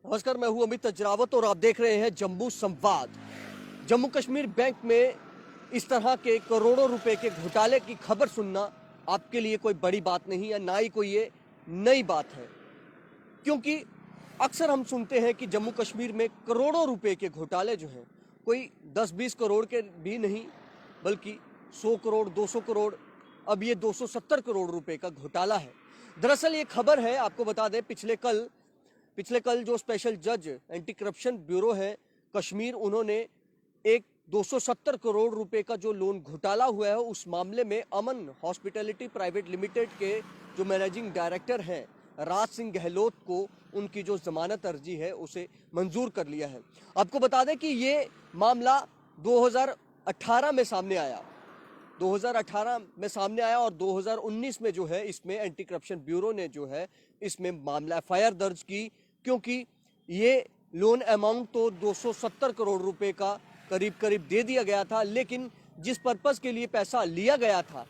नमस्कार, मैं हूं अमित अजरावत और आप देख रहे हैं जम्मू संवाद। जम्मू कश्मीर बैंक में इस तरह के करोड़ों रुपए के घोटाले की खबर सुनना आपके लिए कोई बड़ी बात नहीं है, ना ही कोई ये नई बात है, क्योंकि अक्सर हम सुनते हैं कि जम्मू कश्मीर में करोड़ों रुपए के घोटाले जो हैं कोई 10-20 करोड़ के भी नहीं, बल्कि 100 करोड़, 200 करोड़, अब ये 270 करोड़ रुपए का घोटाला है। दरअसल ये खबर है, आपको बता दें, पिछले कल जो स्पेशल जज एंटी करप्शन ब्यूरो है कश्मीर, उन्होंने एक 270 करोड़ रुपए का जो लोन घोटाला हुआ है उस मामले में अमन हॉस्पिटैलिटी प्राइवेट लिमिटेड के जो मैनेजिंग डायरेक्टर हैं राज सिंह गहलोत को उनकी जो जमानत अर्जी है उसे मंजूर कर लिया है। आपको बता दें कि ये मामला 2018 में सामने आया, 2018 में सामने आया और 2019 में जो है इसमें एंटी करप्शन ब्यूरो ने जो है इसमें मामला एफआईआर दर्ज की, क्योंकि ये लोन अमाउंट तो 270 करोड़ रुपए का करीब दे दिया गया था, लेकिन जिस पर्पस के लिए पैसा लिया गया था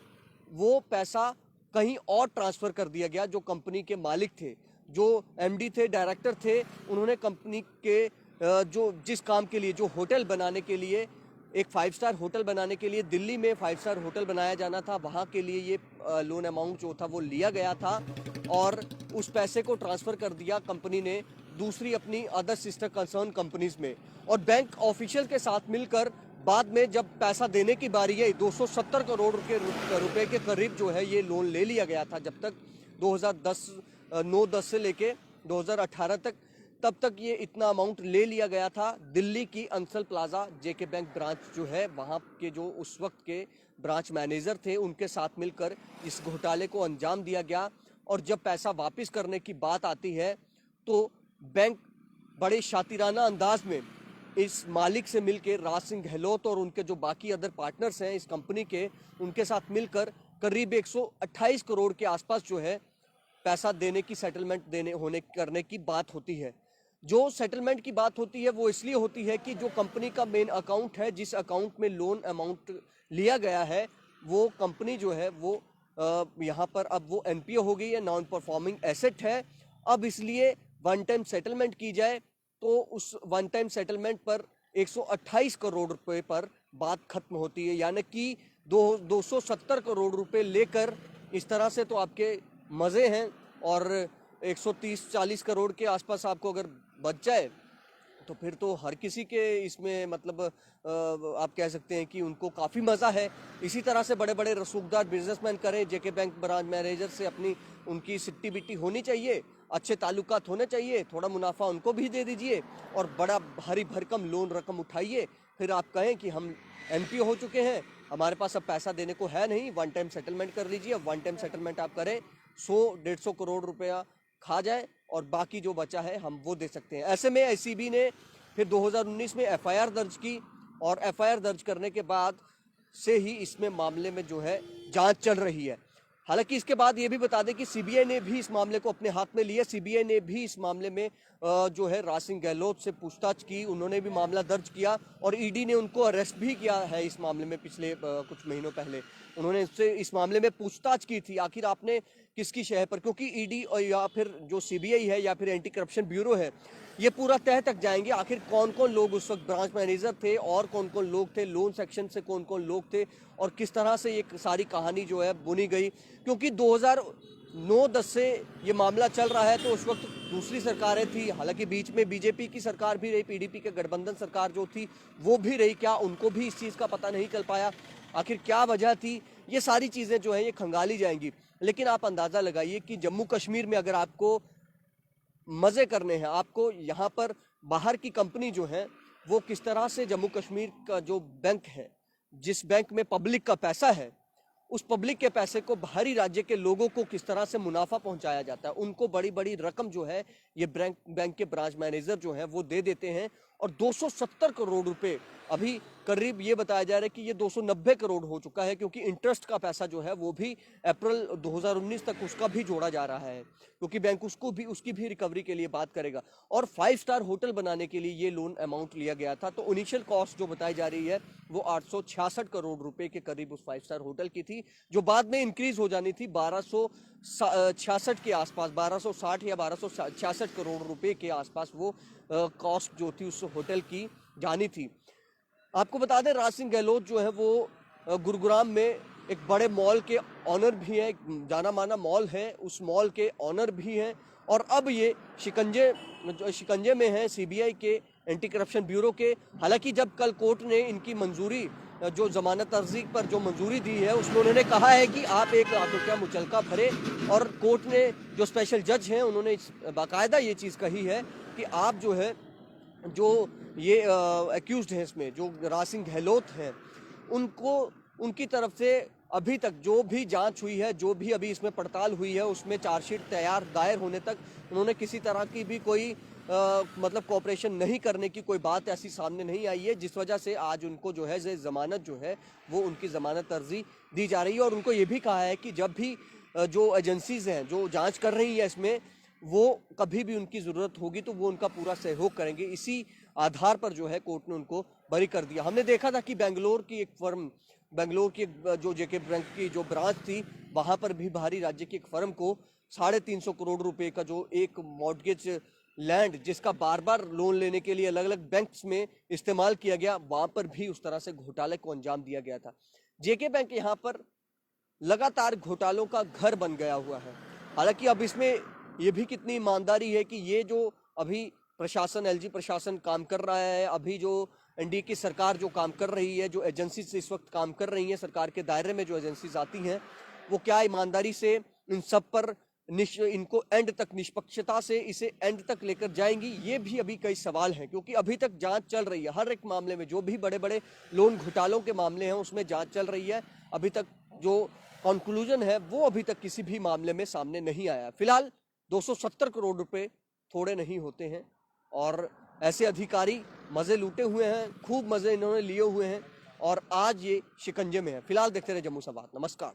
वो पैसा कहीं और ट्रांसफर कर दिया गया। जो कंपनी के मालिक थे, जो एमडी थे, डायरेक्टर थे, उन्होंने कंपनी के जो जिस काम के लिए, जो होटल बनाने के लिए, एक 5 स्टार होटल बनाने के लिए दिल्ली में 5 स्टार होटल बनाया जाना था, वहाँ के लिए ये लोन अमाउंट जो था वो लिया गया था और उस पैसे को ट्रांसफ़र कर दिया कंपनी ने दूसरी अपनी अदर सिस्टर कंसर्न कंपनीज में। और बैंक ऑफिशियल के साथ मिलकर बाद में जब पैसा देने की बारी आई, 270 करोड़ रुपए के करीब जो है ये लोन ले लिया गया था। जब तक 2009-10 से लेके 2018 तक, तब तक ये इतना अमाउंट ले लिया गया था। दिल्ली की अंसल प्लाजा जेके बैंक ब्रांच जो है, वहाँ के जो उस वक्त के ब्रांच मैनेजर थे, उनके साथ मिलकर इस घोटाले को अंजाम दिया गया। और जब पैसा वापस करने की बात आती है तो बैंक बड़े शातिराना अंदाज में इस मालिक से मिलकर राज सिंह गहलोत और उनके जो बाकी अदर पार्टनर्स हैं इस कंपनी के, उनके साथ मिलकर करीब 128 करोड़ के आसपास जो है पैसा देने की, सेटलमेंट करने की बात होती है। जो सेटलमेंट की बात होती है वो इसलिए होती है कि जो कंपनी का मेन अकाउंट है, जिस अकाउंट में लोन अमाउंट लिया गया है, वो कंपनी जो है वो यहाँ पर अब वो एनपीओ हो गई है, नॉन परफॉर्मिंग एसेट है। अब इसलिए वन टाइम सेटलमेंट की जाए तो उस वन टाइम सेटलमेंट पर 128 करोड़ रुपए पर बात खत्म होती है, यानी कि 270 करोड़ रुपए लेकर इस तरह से तो आपके मज़े हैं और 130-40 करोड़ के आसपास आपको अगर बच जाए तो फिर तो हर किसी के इसमें मतलब आप कह सकते हैं कि उनको काफ़ी मज़ा है। इसी तरह से बड़े बड़े रसूखदार बिजनेसमैन करें, जेके बैंक ब्रांच मैनेजर से अपनी उनकी सिट्टी बिट्टी होनी चाहिए, अच्छे ताल्लुकात होने चाहिए, थोड़ा मुनाफा उनको भी दे दीजिए और बड़ा भारी भरकम लोन रकम उठाइए। फिर आप कहें कि हम एनपीओ हो चुके हैं, हमारे पास अब पैसा देने को है नहीं, वन टाइम सेटलमेंट कर लीजिए। अब वन टाइम सेटलमेंट आप करें, 100-150 करोड़ रुपया खा जाए और बाकी जो बचा है हम वो दे सकते हैं। ऐसे में एसीबी ने फिर 2019 में एफआईआर दर्ज की और एफआईआर दर्ज करने के बाद से ही इसमें मामले में जो है जांच चल रही है। हालांकि इसके बाद ये भी बता दें कि सीबीआई ने भी इस मामले को अपने हाथ में लिया। सीबीआई ने भी इस मामले में जो है राज सिंह गहलोत से पूछताछ की, उन्होंने भी मामला दर्ज किया और ईडी ने उनको अरेस्ट भी किया है इस मामले में। पिछले कुछ महीनों पहले उन्होंने इससे इस मामले में पूछताछ की थी, आखिर आपने किसकी शह पर, क्योंकि ईडी और या फिर जो सीबीआई है या फिर एंटी करप्शन ब्यूरो है, ये पूरा तह तक जाएंगे आखिर कौन कौन लोग उस वक्त ब्रांच मैनेजर थे और कौन कौन लोग थे, लोन सेक्शन से कौन कौन लोग थे और किस तरह से ये सारी कहानी जो है बुनी गई। क्योंकि 2009-10 से ये मामला चल रहा है तो उस वक्त दूसरी सरकारें थी, हालांकि बीच में बीजेपी की सरकार भी रही, पीडीपी के गठबंधन सरकार जो थी वो भी रही, क्या उनको भी इस चीज़ का पता नहीं चल पाया, आखिर क्या वजह थी? ये सारी चीज़ें जो है ये खंगाली जाएंगी। लेकिन आप अंदाज़ा लगाइए कि जम्मू कश्मीर में अगर आपको मज़े करने हैं, आपको यहाँ पर बाहर की कंपनी जो है वो किस तरह से जम्मू कश्मीर का जो बैंक है, जिस बैंक में पब्लिक का पैसा है, उस पब्लिक के पैसे को बाहरी राज्य के लोगों को किस तरह से मुनाफा पहुंचाया जाता है, उनको बड़ी बड़ी रकम जो है ये बैंक के ब्रांच मैनेजर जो है वो दे देते हैं। और 270 करोड़ रुपए अभी करीब ये बताया जा रहा है कि ये 290 करोड़ हो चुका है, क्योंकि इंटरेस्ट का पैसा जो है वो भी अप्रैल 2019 तक उसका भी जोड़ा जा रहा है, क्योंकि बैंक उसकी भी रिकवरी के लिए बात करेगा। और 5 स्टार होटल बनाने के लिए ये लोन अमाउंट लिया गया था। तो इनिशियल कॉस्ट जो बताई जा रही है वो 866 करोड़ रुपए के करीब उस 5 स्टार होटल की थी, जो बाद में इंक्रीज हो जानी थी 1266 के आसपास, 1260 या 1266 करोड़ रुपए के आसपास वो कॉस्ट जो थी उस होटल की जानी थी। आपको बता दें, राज सिंह गहलोत जो है वो गुरुग्राम में एक बड़े मॉल के ऑनर भी हैं, एक जाना माना मॉल है, उस मॉल के ऑनर भी हैं। और अब ये शिकंजे में हैं सीबीआई के एंटी करप्शन ब्यूरो के। हालांकि जब कल कोर्ट ने इनकी मंजूरी, जो जमानत अर्जी पर जो मंजूरी दी है, उसमें उन्होंने कहा है कि आप 1 लाख रुपया मुचलका भरे। और कोर्ट ने, जो स्पेशल जज हैं, उन्होंने बाकायदा ये चीज़ कही है कि आप जो है, जो ये एक्यूज्ड हैं इसमें, जो राज सिंह गहलोत हैं, उनकी तरफ से अभी तक जो भी जांच हुई है, जो भी अभी इसमें पड़ताल हुई है, उसमें चार्जशीट दायर होने तक उन्होंने किसी तरह की भी कोई मतलब कोऑपरेशन नहीं करने की कोई बात ऐसी सामने नहीं आई है, जिस वजह से आज उनको जो है जमानत जो है वो उनकी जमानत अर्जी दी जा रही है। और उनको ये भी कहा है कि जब भी जो एजेंसीज हैं जो जांच कर रही है इसमें, वो कभी भी उनकी ज़रूरत होगी तो वो उनका पूरा सहयोग करेंगे। इसी आधार पर जो है कोर्ट ने उनको बरी कर दिया। हमने देखा था कि बेंगलोर की जो जेके बैंक की जो ब्रांच थी, वहाँ पर भी बाहरी राज्य की एक फर्म को 350 करोड़ रुपए का जो एक मॉर्टगेज लैंड, जिसका बार बार लोन लेने के लिए अलग अलग बैंक्स में इस्तेमाल किया गया, वहाँ पर भी उस तरह से घोटाले को अंजाम दिया गया था। जेके बैंक यहाँ पर लगातार घोटालों का घर बन गया हुआ है। हालांकि अब इसमें ये भी कितनी ईमानदारी है कि ये जो अभी प्रशासन, एलजी प्रशासन काम कर रहा है, अभी जो एनडीए की सरकार जो काम कर रही है, जो एजेंसीज इस वक्त काम कर रही हैं, सरकार के दायरे में जो एजेंसीज आती हैं, वो क्या ईमानदारी से इन सब पर इनको एंड तक, निष्पक्षता से इसे एंड तक लेकर जाएंगी, ये भी अभी कई सवाल हैं। क्योंकि अभी तक जांच चल रही है हर एक मामले में, जो भी बड़े बड़े लोन घोटालों के मामले हैं उसमें जांच चल रही है। अभी तक जो कंक्लूजन है वो अभी तक किसी भी मामले में सामने नहीं आया। फिलहाल 270 करोड़ रुपए थोड़े नहीं होते हैं, और ऐसे अधिकारी मजे लूटे हुए हैं, खूब मजे इन्होंने लिए हुए हैं, और आज ये शिकंजे में है। फिलहाल देखते रहे जम्मू संवाद। नमस्कार।